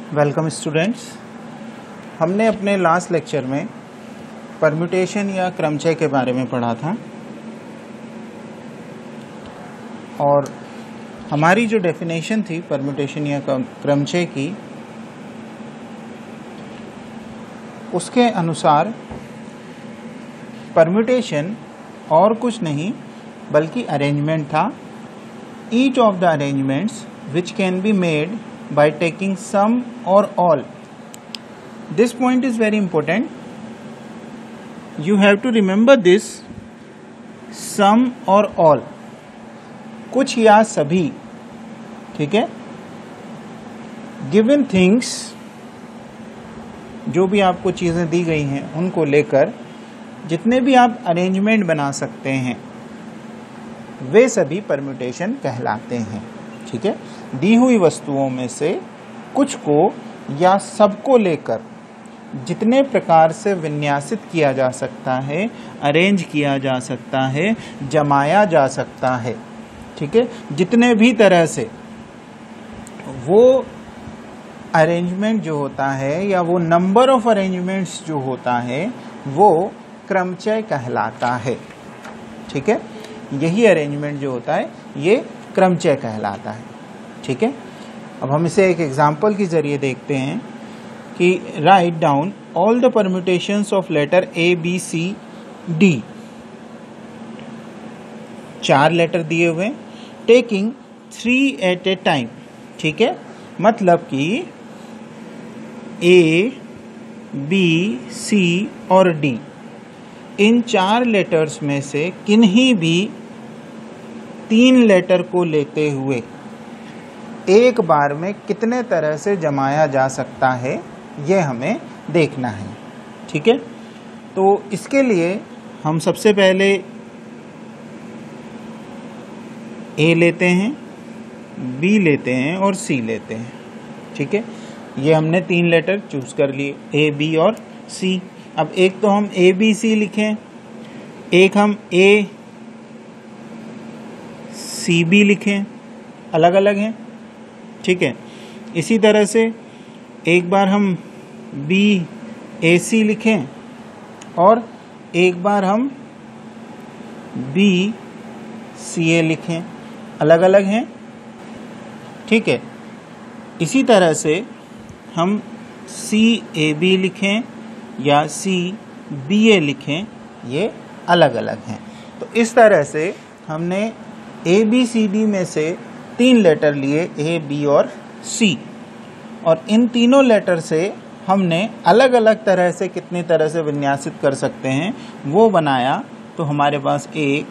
Welcome students. हमने अपने last lecture में परम्यूटेशन या क्रमचय के बारे में पढ़ा था और हमारी जो डेफिनेशन थी परम्यूटेशन या क्रमचय की, उसके अनुसार परम्यूटेशन और कुछ नहीं बल्कि अरेंजमेंट था। Each of the arrangements which can be made by taking some or all. This point is very important. You have to remember this, some or all, कुछ या सभी, ठीक है। Given things, जो भी आपको चीज़ें दी गई हैं उनको लेकर जितने भी आप अरेंजमेंट बना सकते हैं वे सभी परम्यूटेशन कहलाते हैं, ठीक है। दी हुई वस्तुओं में से कुछ को या सबको लेकर जितने प्रकार से विन्यासित किया जा सकता है, अरेंज किया जा सकता है, जमाया जा सकता है, ठीक है, जितने भी तरह से वो अरेंजमेंट जो होता है या वो नंबर ऑफ अरेंजमेंट्स जो होता है वो क्रमचय कहलाता है, ठीक है। यही अरेंजमेंट जो होता है ये क्रमचय कहलाता है, ठीक है। अब हम इसे एक एग्जाम्पल के जरिए देखते हैं कि write down all the permutations of letter A B C D. 4 letter दिए हुए, टेकिंग 3 एट ए टाइम, ठीक है। मतलब कि ए बी सी और डी, इन 4 लेटर्स में से किन्हीं भी 3 लेटर को लेते हुए एक बार में कितने तरह से जमाया जा सकता है ये हमें देखना है, ठीक है। तो इसके लिए हम सबसे पहले ए लेते हैं, बी लेते हैं और सी लेते हैं, ठीक है। ये हमने 3 लेटर चूज कर लिए, ए बी और सी। अब एक तो हम ए बी सी लिखें, एक हम ए सी बी लिखें, अलग अलग हैं, ठीक है। इसी तरह से एक बार हम बी ए सी लिखें और एक बार हम बी सी ए लिखें, अलग अलग हैं, ठीक है। इसी तरह से हम सी ए बी लिखें या सी बी ए लिखें, ये अलग अलग हैं। तो इस तरह से हमने ए बी सी डी में से 3 लेटर लिए, ए बी और सी, और इन तीनों लेटर से हमने अलग अलग तरह से कितनी तरह से विन्यासित कर सकते हैं वो बनाया। तो हमारे पास 1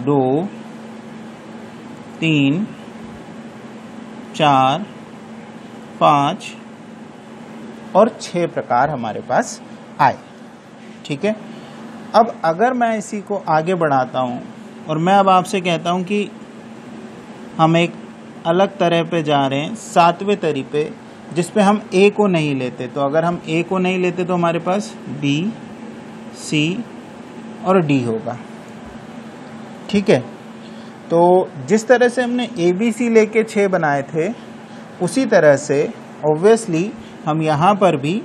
2 3 4 5 और 6 प्रकार हमारे पास आए, ठीक है। अब अगर मैं इसी को आगे बढ़ाता हूं और मैं अब आपसे कहता हूं कि हम एक अलग तरह पे जा रहे हैं, 7वें तरीके पे, जिसपे हम ए को नहीं लेते। तो अगर हम ए को नहीं लेते तो हमारे पास बी सी और डी होगा, ठीक है। तो जिस तरह से हमने ए बी सी लेके 6 बनाए थे उसी तरह से ऑब्वियसली हम यहाँ पर भी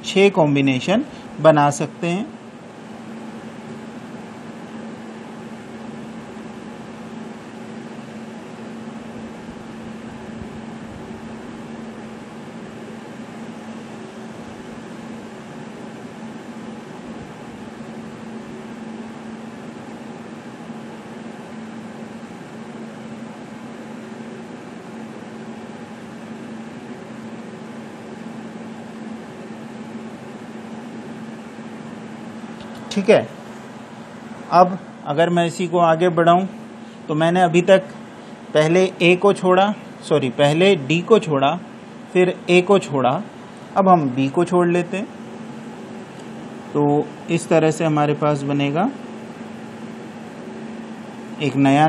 6 कॉम्बिनेशन बना सकते हैं। ठीक है। अब अगर मैं इसी को आगे बढ़ाऊं तो मैंने अभी तक पहले ए को छोड़ा, पहले डी को छोड़ा, फिर ए को छोड़ा, अब हम बी को छोड़ लेते हैं। तो इस तरह से हमारे पास बनेगा एक नया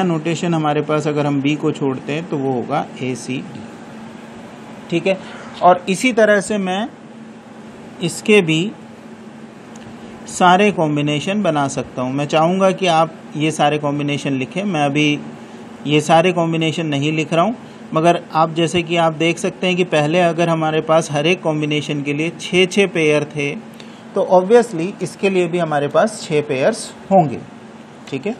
नोटेशन हमारे पास अगर हम बी को छोड़ते हैं तो वो होगा ए सी डी, ठीक है। और इसी तरह से मैं इसके भी सारे कॉम्बिनेशन बना सकता हूँ। मैं चाहूँगा कि आप ये सारे कॉम्बिनेशन लिखें, मैं अभी ये सारे कॉम्बिनेशन नहीं लिख रहा हूँ, मगर आप जैसे कि आप देख सकते हैं कि पहले अगर हमारे पास हर एक कॉम्बिनेशन के लिए 6 पेयर थे, तो ऑब्वियसली इसके लिए भी हमारे पास 6 पेयर्स होंगे। ठीक है,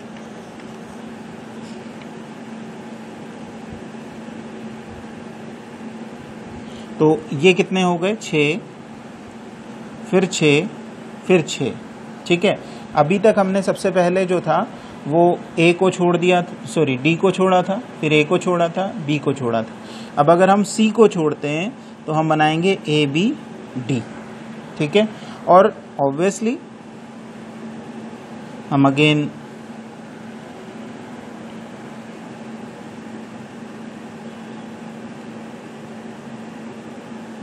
तो ये कितने हो गए? 6, फिर 6, फिर 6। ठीक है, अभी तक हमने सबसे पहले जो था वो ए को छोड़ दिया, सॉरी डी को छोड़ा था, फिर ए को छोड़ा था, बी को छोड़ा था। अब अगर हम सी को छोड़ते हैं तो हम बनाएंगे ए बी डी। ठीक है, और ऑब्वियसली हम अगेन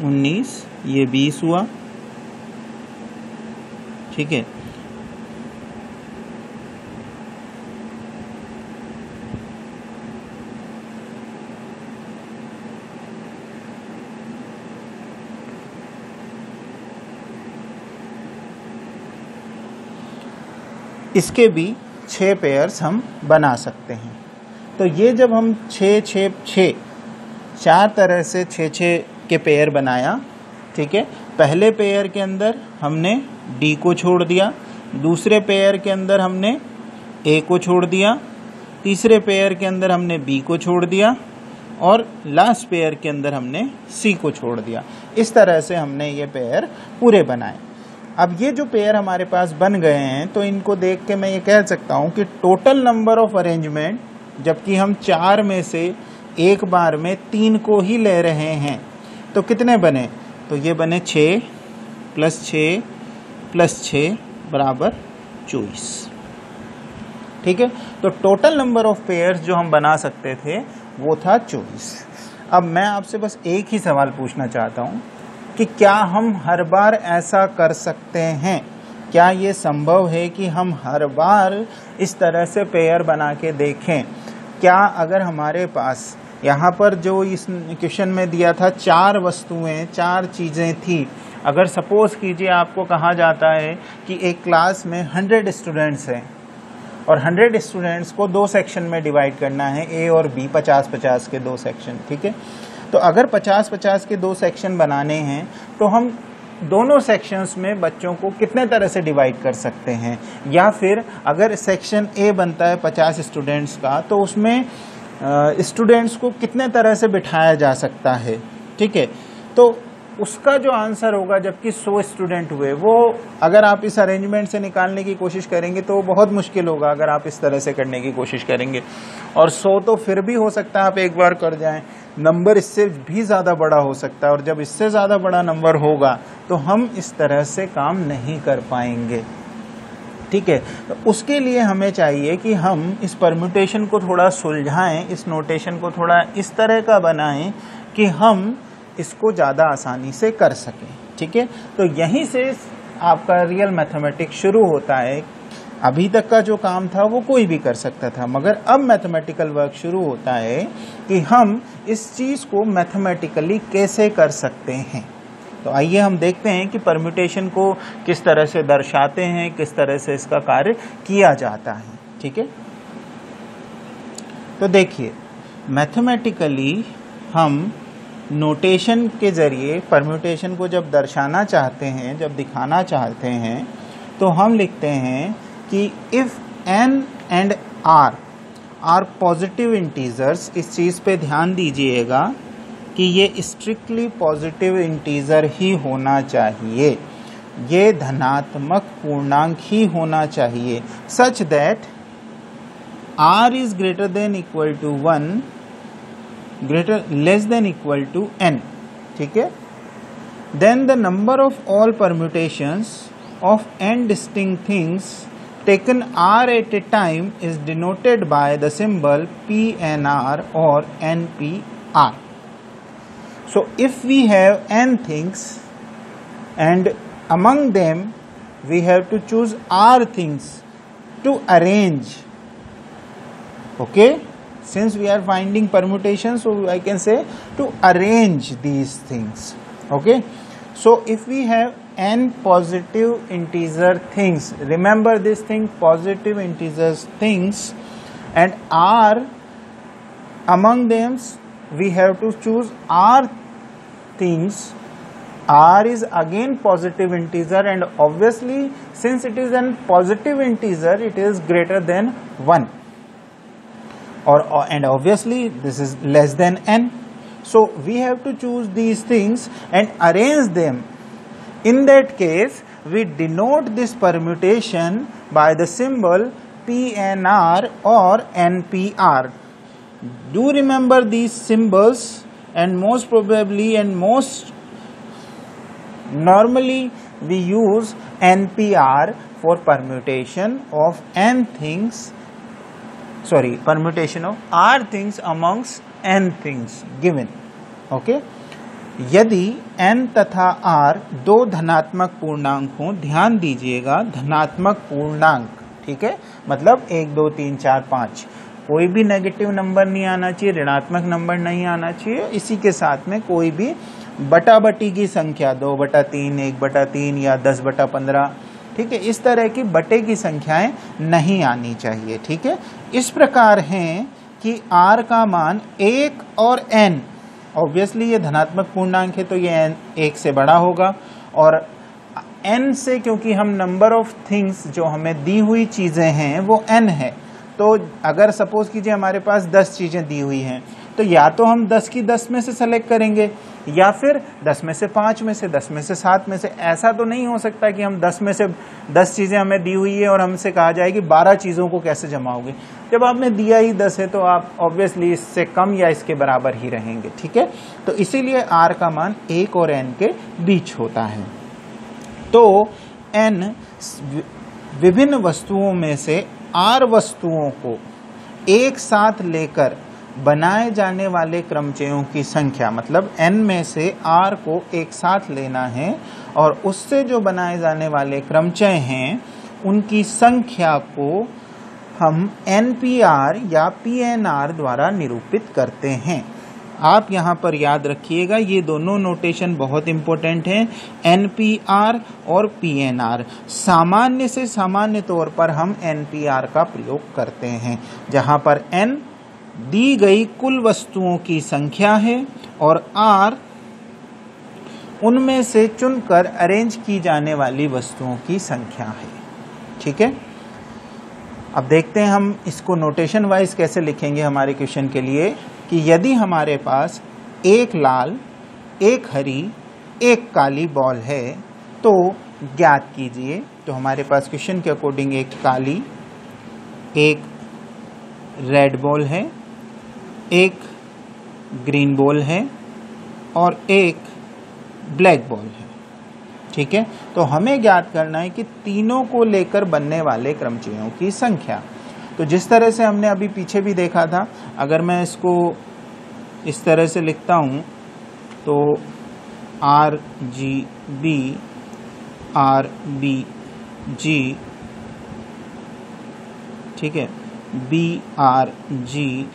उन्नीस, ये 20 हुआ। ठीक है, इसके भी 6 पेयर्स हम बना सकते हैं। तो ये जब हम 6 4 तरह से 6 के पेयर बनाया। ठीक है, पहले पेयर के अंदर हमने डी को छोड़ दिया, दूसरे पेयर के अंदर हमने ए को छोड़ दिया, तीसरे पेयर के अंदर हमने बी को छोड़ दिया, और लास्ट पेयर के अंदर हमने सी को छोड़ दिया। इस तरह से हमने ये पेयर पूरे बनाए। अब ये जो पेयर हमारे पास बन गए हैं, तो इनको देख के मैं ये कह सकता हूँ कि टोटल नंबर ऑफ अरेंजमेंट, जबकि हम 4 में से एक बार में 3 को ही ले रहे हैं, तो कितने बने? तो ये बने 6 + 6 + 6 = 24। ठीक है, तो टोटल नंबर ऑफ पेयर्स जो हम बना सकते थे वो था 24। अब मैं आपसे बस एक ही सवाल पूछना चाहता हूँ कि क्या हम हर बार ऐसा कर सकते हैं? क्या ये संभव है कि हम हर बार इस तरह से पेयर बना के देखें? क्या अगर हमारे पास यहाँ पर जो इस क्वेश्चन में दिया था 4 वस्तुएं, 4 चीज़ें थी, अगर सपोज कीजिए आपको कहा जाता है कि एक क्लास में 100 स्टूडेंट्स हैं और 100 स्टूडेंट्स को 2 सेक्शन में डिवाइड करना है, ए और बी, 50-50 के 2 सेक्शन। ठीक है, तो अगर 50-50 के 2 सेक्शन बनाने हैं तो हम दोनों सेक्शंस में बच्चों को कितने तरह से डिवाइड कर सकते हैं? या फिर अगर सेक्शन ए बनता है 50 स्टूडेंट्स का, तो उसमें स्टूडेंट्स को कितने तरह से बिठाया जा सकता है? ठीक है, तो उसका जो आंसर होगा, जबकि 100 स्टूडेंट हुए, वो अगर आप इस अरेंजमेंट से निकालने की कोशिश करेंगे तो बहुत मुश्किल होगा अगर आप इस तरह से करने की कोशिश करेंगे। और 100 तो फिर भी हो सकता है आप एक बार कर जाएं, नंबर इससे भी ज़्यादा बड़ा हो सकता है, और जब इससे ज़्यादा बड़ा नंबर होगा तो हम इस तरह से काम नहीं कर पाएंगे। ठीक है, तो उसके लिए हमें चाहिए कि हम इस परम्यूटेशन को थोड़ा सुलझाएं, इस नोटेशन को थोड़ा इस तरह का बनाएं कि हम इसको ज़्यादा आसानी से कर सकें। ठीक है, तो यहीं से आपका रियल मैथमेटिक्स शुरू होता है। अभी तक का जो काम था वो कोई भी कर सकता था, मगर अब मैथमेटिकल वर्क शुरू होता है कि हम इस चीज़ को मैथमेटिकली कैसे कर सकते हैं। तो आइए हम देखते हैं कि परम्यूटेशन को किस तरह से दर्शाते हैं, किस तरह से इसका कार्य किया जाता है। ठीक है, तो देखिए, मैथमेटिकली हम नोटेशन के ज़रिए परम्यूटेशन को जब दर्शाना चाहते हैं, जब दिखाना चाहते हैं, तो हम लिखते हैं कि if n and r are positive integers. इस चीज़ पे ध्यान दीजिएगा कि ये स्ट्रिक्टली पॉजिटिव इंटीजर ही होना चाहिए, ये धनात्मक पूर्णांक ही होना चाहिए, such that r is greater than equal to 1, greater less than equal to n। ठीक है, then the number of all permutations of n distinct things taken r at a time is denoted by the symbol PNR or NPR. So if we have n things and among them we have to choose r things to arrange, okay, since we are finding permutations, so I can say to arrange these things. Okay, so if we have n positive integer things, remember this thing, positive integers things, and r among them we have to choose r things. R is again positive integer, and obviously since it is an positive integer, it is greater than 1, and obviously this is less than n. So we have to choose these things and arrange them. In that case, we denote this permutation by the symbol PNR or NPR. Do remember these symbols, and most probably and most normally we use NPR for permutation of n things, permutation of r things amongst n things given. Okay. यदि n तथा r दो धनात्मक पूर्णांक हों, ध्यान दीजिएगा धनात्मक पूर्णांक, ठीक है, मतलब 1 2 3 4 5, कोई भी नेगेटिव नंबर नहीं आना चाहिए, ऋणात्मक नंबर नहीं आना चाहिए, इसी के साथ में कोई भी बटा बटी की संख्या 2/3, 1/3 या 10/15, ठीक है, इस तरह की बटे की संख्याएं नहीं आनी चाहिए, ठीक है। इस प्रकार है कि r का मान 1 और n, ऑब्वियसली ये धनात्मक पूर्णांक है तो ये n 1 से बड़ा होगा, और n से, क्योंकि हम नंबर ऑफ थिंग्स जो हमें दी हुई चीजें हैं वो n है, तो अगर सपोज कीजिए हमारे पास 10 चीजें दी हुई हैं, तो या तो हम 10 की 10 में से सेलेक्ट करेंगे, या फिर 10 में से 5 में से, 10 में से 7 में से। ऐसा तो नहीं हो सकता कि हम 10 में से 10 चीजें हमें दी हुई है और हमसे कहा जाए कि 12 चीजों को कैसे जमाओगे। जब आपने दिया ही 10 है तो आप ऑब्वियसली इससे कम या इसके बराबर ही रहेंगे, ठीक है। तो इसीलिए r का मान 1 और n के बीच होता है। तो n विभिन्न वस्तुओं में से r वस्तुओं को एक साथ लेकर बनाए जाने वाले क्रमचयों की संख्या, मतलब n में से r को एक साथ लेना है और उससे जो बनाए जाने वाले क्रमचय हैं उनकी संख्या को हम NPR या PNR द्वारा निरूपित करते हैं। आप यहाँ पर याद रखिएगा, ये दोनों नोटेशन बहुत इंपॉर्टेंट हैं, NPR और PNR। सामान्य से सामान्य तौर पर हम NPR का प्रयोग करते हैं, जहाँ पर n दी गई कुल वस्तुओं की संख्या है और r उनमें से चुनकर अरेंज की जाने वाली वस्तुओं की संख्या है, ठीक है। अब देखते हैं हम इसको नोटेशन वाइज कैसे लिखेंगे हमारे क्वेश्चन के लिए, कि यदि हमारे पास एक लाल, एक हरी, एक काली बॉल है तो ज्ञात कीजिए। तो हमारे पास क्वेश्चन के अकॉर्डिंग एक काली, एक रेड बॉल है, एक ग्रीन बॉल है और एक ब्लैक बॉल है, ठीक है। तो हमें ज्ञात करना है कि तीनों को लेकर बनने वाले क्रमचयों की संख्या। तो जिस तरह से हमने अभी पीछे भी देखा था, अगर मैं इसको इस तरह से लिखता हूँ तो RGB, RBG, ठीक है, BRG,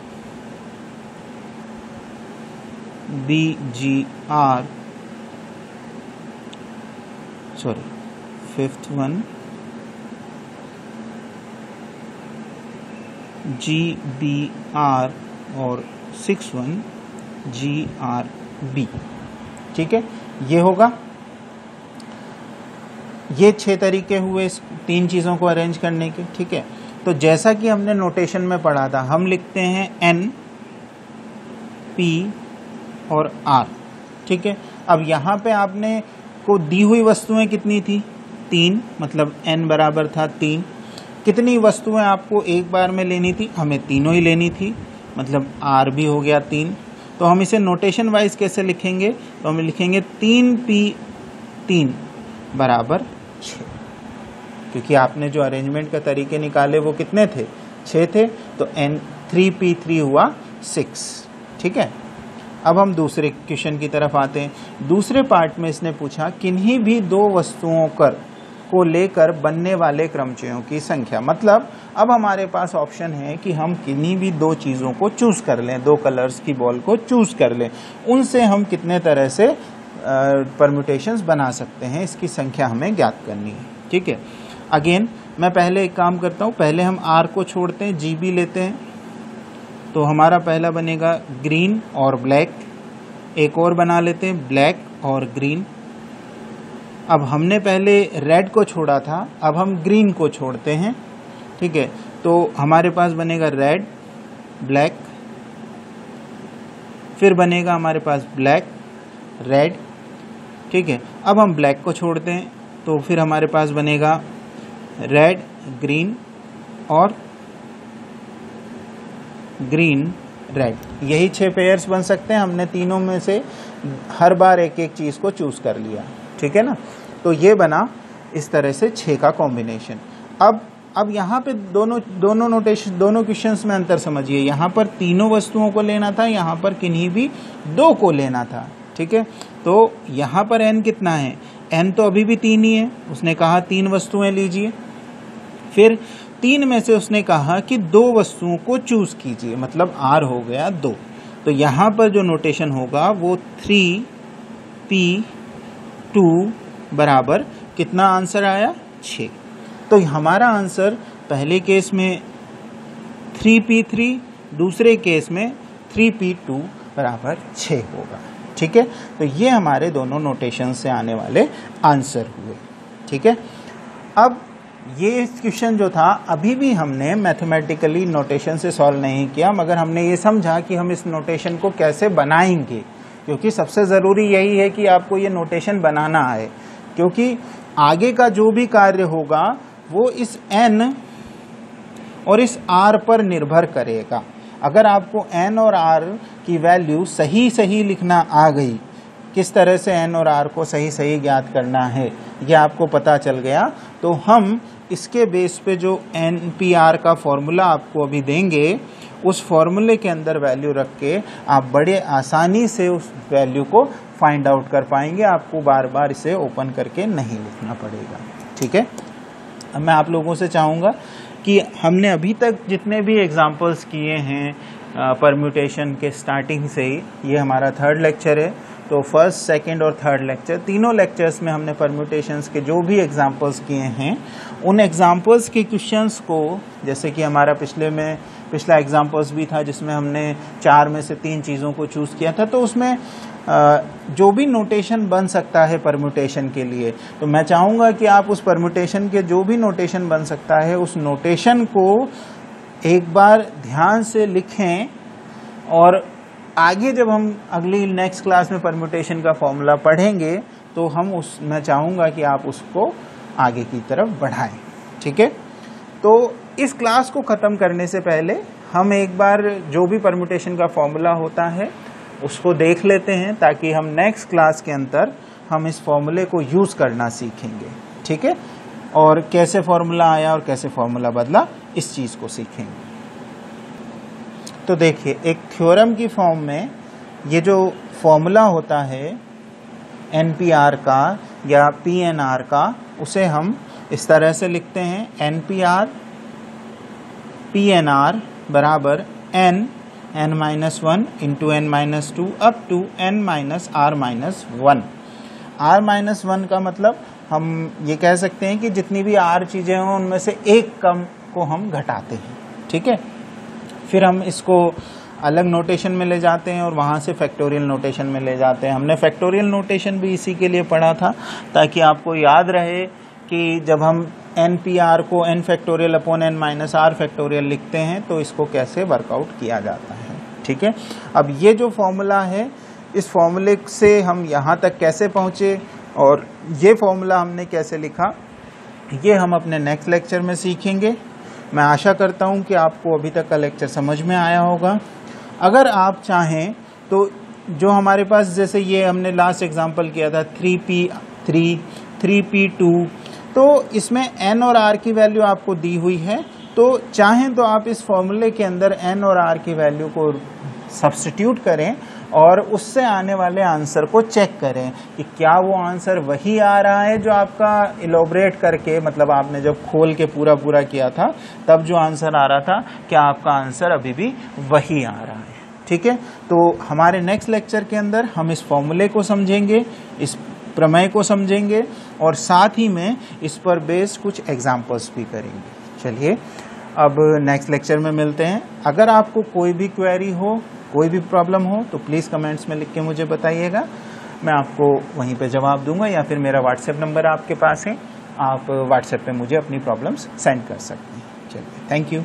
BGR, sorry fifth one GBR और 6th वन GRB, ठीक है। ये होगा, ये 6 तरीके हुए 3 चीज़ों को अरेंज करने के, ठीक है। तो जैसा कि हमने नोटेशन में पढ़ा था, हम लिखते हैं N, P और R, ठीक है। अब यहाँ पे आपने को दी हुई वस्तुएं कितनी थी? 3, मतलब N बराबर था 3। कितनी वस्तुएं आपको एक बार में लेनी थी? हमें तीनों ही लेनी थी, मतलब R भी हो गया 3। तो हम इसे नोटेशन वाइज कैसे लिखेंगे? तो हम लिखेंगे 3P3 बराबर 6, क्योंकि आपने जो अरेंजमेंट का तरीके निकाले वो कितने थे? 6 थे। तो 3P3 हुआ 6, ठीक है। अब हम दूसरे क्वेश्चन की तरफ आते हैं। दूसरे पार्ट में इसने पूछा किन्हीं भी 2 वस्तुओं को लेकर बनने वाले क्रमचयों की संख्या। मतलब अब हमारे पास ऑप्शन है कि हम किन्हीं भी 2 चीज़ों को चूज कर लें, 2 कलर्स की बॉल को चूज कर लें, उनसे हम कितने तरह से परम्यूटेशंस बना सकते हैं, इसकी संख्या हमें ज्ञात करनी है, ठीक है। अगेन मैं पहले एक काम करता हूँ, पहले हम R को छोड़ते हैं, GB लेते हैं, तो हमारा पहला बनेगा ग्रीन और ब्लैक, एक और बना लेते हैं ब्लैक और ग्रीन। अब हमने पहले रेड को छोड़ा था, अब हम ग्रीन को छोड़ते हैं, ठीक है। तो हमारे पास बनेगा रेड ब्लैक, फिर बनेगा हमारे पास ब्लैक रेड, ठीक है। अब हम ब्लैक को छोड़ते हैं तो फिर हमारे पास बनेगा रेड ग्रीन और ग्रीन रेड। यही 6 पेयर्स बन सकते हैं। हमने तीनों में से हर बार एक एक चीज को चूज कर लिया, ठीक है ना। तो ये बना इस तरह से 6 का कॉम्बिनेशन। अब यहाँ पे दोनों नोटेशन, दोनों क्वेश्चंस में अंतर समझिए। यहाँ पर तीनों वस्तुओं को लेना था, यहाँ पर किन्हीं भी 2 को लेना था, ठीक है। तो यहाँ पर n कितना है, n तो अभी भी 3 ही है। उसने कहा 3 वस्तुएं लीजिए, फिर 3 में से उसने कहा कि 2 वस्तुओं को चूज कीजिए, मतलब r हो गया 2। तो यहाँ पर जो नोटेशन होगा वो 3p2 बराबर कितना आंसर आया 6। तो हमारा आंसर पहले केस में 3p3, दूसरे केस में 3p2 बराबर 6 होगा, ठीक है। तो ये हमारे दोनों नोटेशन से आने वाले आंसर हुए, ठीक है। अब ये क्वेश्चन जो था अभी भी हमने मैथमेटिकली नोटेशन से सॉल्व नहीं किया, मगर हमने ये समझा कि हम इस नोटेशन को कैसे बनाएंगे, क्योंकि सबसे ज़रूरी यही है कि आपको ये नोटेशन बनाना आए, क्योंकि आगे का जो भी कार्य होगा वो इस n और इस r पर निर्भर करेगा। अगर आपको n और r की वैल्यू सही लिखना आ गई, किस तरह से n और r को सही ज्ञात करना है ये आपको पता चल गया, तो हम इसके बेस पे जो NPR का फॉर्मूला आपको अभी देंगे, उस फॉर्मूले के अंदर वैल्यू रख के आप बड़े आसानी से उस वैल्यू को फाइंड आउट कर पाएंगे। आपको बार बार इसे ओपन करके नहीं लिखना पड़ेगा, ठीक है। अब मैं आप लोगों से चाहूँगा कि हमने अभी तक जितने भी एग्जाम्पल्स किए हैं परम्यूटेशन के स्टार्टिंग से ही, ये हमारा 3rd लेक्चर है, तो 1st, 2nd और 3rd लेक्चर, तीनों लेक्चर्स में हमने परम्यूटेशंस के जो भी एग्जाम्पल्स किए हैं, उन एग्जाम्पल्स के क्वेश्चंस को, जैसे कि हमारा पिछला एग्जाम्पल्स भी था जिसमें हमने 4 में से 3 चीज़ों को चूज़ किया था, तो उसमें जो भी नोटेशन बन सकता है परम्यूटेशन के लिए, तो मैं चाहूँगा कि आप उस परम्यूटेशन के जो भी नोटेशन बन सकता है उस नोटेशन को एक बार ध्यान से लिखें, और आगे जब हम अगली नेक्स्ट क्लास में परम्यूटेशन का फॉर्मूला पढ़ेंगे तो मैं चाहूँगा कि आप उसको आगे की तरफ बढ़ाएं, ठीक है। तो इस क्लास को ख़त्म करने से पहले हम एक बार जो भी परम्यूटेशन का फॉर्मूला होता है उसको देख लेते हैं, ताकि हम नेक्स्ट क्लास के अंदर हम इस फॉर्मूले को यूज़ करना सीखेंगे, ठीक है। और कैसे फॉर्मूला आया और कैसे फॉर्मूला बदला, इस चीज़ को सीखेंगे। तो देखिए, एक थ्योरम की फॉर्म में ये जो फॉर्मूला होता है NPR का या PNR का, उसे हम इस तरह से लिखते हैं, NPR PNR बराबर n-1 into n-2 up to n-r-1। r-1 का मतलब हम ये कह सकते हैं कि जितनी भी r चीज़ें हों उनमें से एक कम को हम घटाते हैं, ठीक है। फिर हम इसको अलग नोटेशन में ले जाते हैं और वहाँ से फैक्टोरियल नोटेशन में ले जाते हैं। हमने फैक्टोरियल नोटेशन भी इसी के लिए पढ़ा था, ताकि आपको याद रहे कि जब हम NPR को n factorial upon n-r factorial लिखते हैं तो इसको कैसे वर्कआउट किया जाता है, ठीक है। अब ये जो फॉर्मूला है, इस फॉर्मूले से हम यहाँ तक कैसे पहुँचे और ये फॉर्मूला हमने कैसे लिखा, ये हम अपने नेक्स्ट लेक्चर में सीखेंगे। मैं आशा करता हूँ कि आपको अभी तक का लेक्चर समझ में आया होगा। अगर आप चाहें तो जो हमारे पास, जैसे ये हमने लास्ट एग्जांपल किया था 3p3, 3p2, तो इसमें n और r की वैल्यू आपको दी हुई है, तो चाहें तो आप इस फॉर्मूले के अंदर n और r की वैल्यू को सब्स्टिट्यूट करें और उससे आने वाले आंसर को चेक करें कि क्या वो आंसर वही आ रहा है जो आपका इलोबरेट करके, मतलब आपने जब खोल के पूरा किया था तब जो आंसर आ रहा था, क्या आपका आंसर अभी भी वही आ रहा है, ठीक है। तो हमारे नेक्स्ट लेक्चर के अंदर हम इस फॉर्मूले को समझेंगे, इस प्रमेय को समझेंगे और साथ ही में इस पर बेस्ड कुछ एग्जाम्पल्स भी करेंगे। चलिए, अब नेक्स्ट लेक्चर में मिलते हैं। अगर आपको कोई भी क्वेरी हो, कोई भी प्रॉब्लम हो तो प्लीज़ कमेंट्स में लिख के मुझे बताइएगा, मैं आपको वहीं पे जवाब दूंगा, या फिर मेरा व्हाट्सएप नंबर आपके पास है, आप व्हाट्सएप पे मुझे अपनी प्रॉब्लम्स सेंड कर सकते हैं। चलिए, थैंक यू।